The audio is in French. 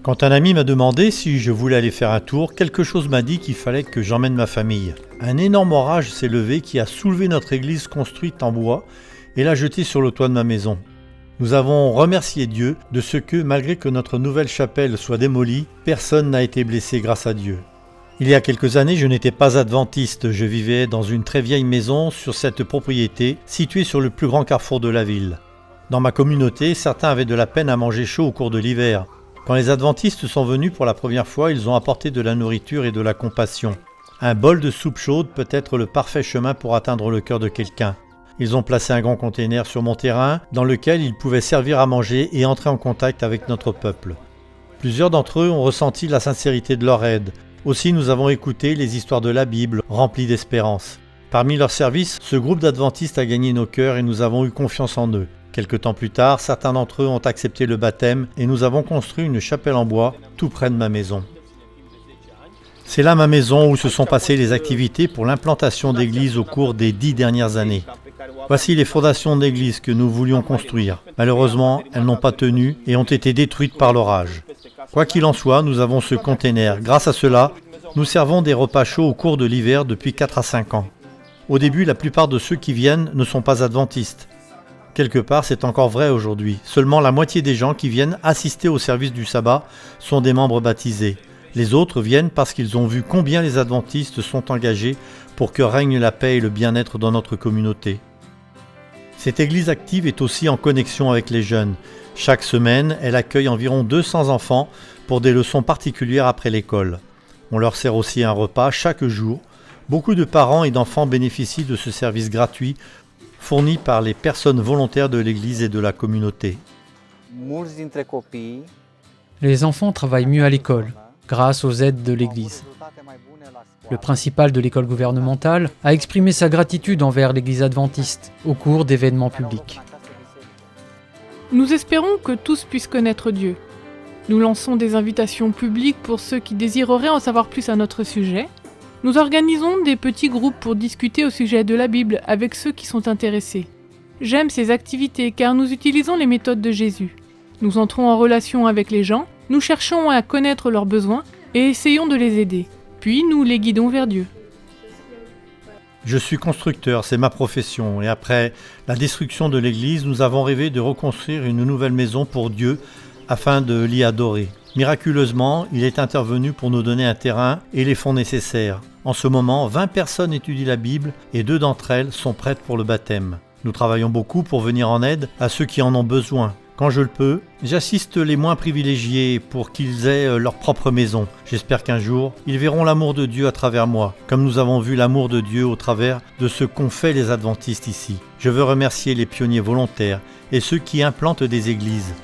Quand un ami m'a demandé si je voulais aller faire un tour, quelque chose m'a dit qu'il fallait que j'emmène ma famille. Un énorme orage s'est levé qui a soulevé notre église construite en bois et l'a jetée sur le toit de ma maison. Nous avons remercié Dieu de ce que, malgré que notre nouvelle chapelle soit démolie, personne n'a été blessé grâce à Dieu. Il y a quelques années, je n'étais pas adventiste, je vivais dans une très vieille maison sur cette propriété située sur le plus grand carrefour de la ville. Dans ma communauté, certains avaient de la peine à manger chaud au cours de l'hiver. Quand les adventistes sont venus pour la première fois, ils ont apporté de la nourriture et de la compassion. Un bol de soupe chaude peut être le parfait chemin pour atteindre le cœur de quelqu'un. Ils ont placé un grand container sur mon terrain dans lequel ils pouvaient servir à manger et entrer en contact avec notre peuple. Plusieurs d'entre eux ont ressenti la sincérité de leur aide. Aussi, nous avons écouté les histoires de la Bible, remplies d'espérance. Parmi leurs services, ce groupe d'adventistes a gagné nos cœurs et nous avons eu confiance en eux. Quelque temps plus tard, certains d'entre eux ont accepté le baptême et nous avons construit une chapelle en bois tout près de ma maison. C'est là ma maison où se sont passées les activités pour l'implantation d'églises au cours des 10 dernières années. Voici les fondations d'églises que nous voulions construire. Malheureusement, elles n'ont pas tenu et ont été détruites par l'orage. Quoi qu'il en soit, nous avons ce container. Grâce à cela, nous servons des repas chauds au cours de l'hiver depuis 4 à 5 ans. Au début, la plupart de ceux qui viennent ne sont pas adventistes. Quelque part, c'est encore vrai aujourd'hui. Seulement la moitié des gens qui viennent assister au service du sabbat sont des membres baptisés. Les autres viennent parce qu'ils ont vu combien les adventistes sont engagés pour que règne la paix et le bien-être dans notre communauté. Cette église active est aussi en connexion avec les jeunes. Chaque semaine, elle accueille environ 200 enfants pour des leçons particulières après l'école. On leur sert aussi un repas chaque jour. Beaucoup de parents et d'enfants bénéficient de ce service gratuit fourni par les personnes volontaires de l'église et de la communauté. Les enfants travaillent mieux à l'école, grâce aux aides de l'église. Le principal de l'école gouvernementale a exprimé sa gratitude envers l'église adventiste au cours d'événements publics. Nous espérons que tous puissent connaître Dieu. Nous lançons des invitations publiques pour ceux qui désireraient en savoir plus à notre sujet. Nous organisons des petits groupes pour discuter au sujet de la Bible avec ceux qui sont intéressés. J'aime ces activités car nous utilisons les méthodes de Jésus. Nous entrons en relation avec les gens, nous cherchons à connaître leurs besoins et essayons de les aider. Puis nous les guidons vers Dieu. Je suis constructeur, c'est ma profession, et après la destruction de l'église, nous avons rêvé de reconstruire une nouvelle maison pour Dieu afin de l'y adorer. Miraculeusement, il est intervenu pour nous donner un terrain et les fonds nécessaires. En ce moment, 20 personnes étudient la Bible et 2 d'entre elles sont prêtes pour le baptême. Nous travaillons beaucoup pour venir en aide à ceux qui en ont besoin. Quand je le peux, j'assiste les moins privilégiés pour qu'ils aient leur propre maison. J'espère qu'un jour, ils verront l'amour de Dieu à travers moi, comme nous avons vu l'amour de Dieu au travers de ce qu'ont fait les adventistes ici. Je veux remercier les pionniers volontaires et ceux qui implantent des églises.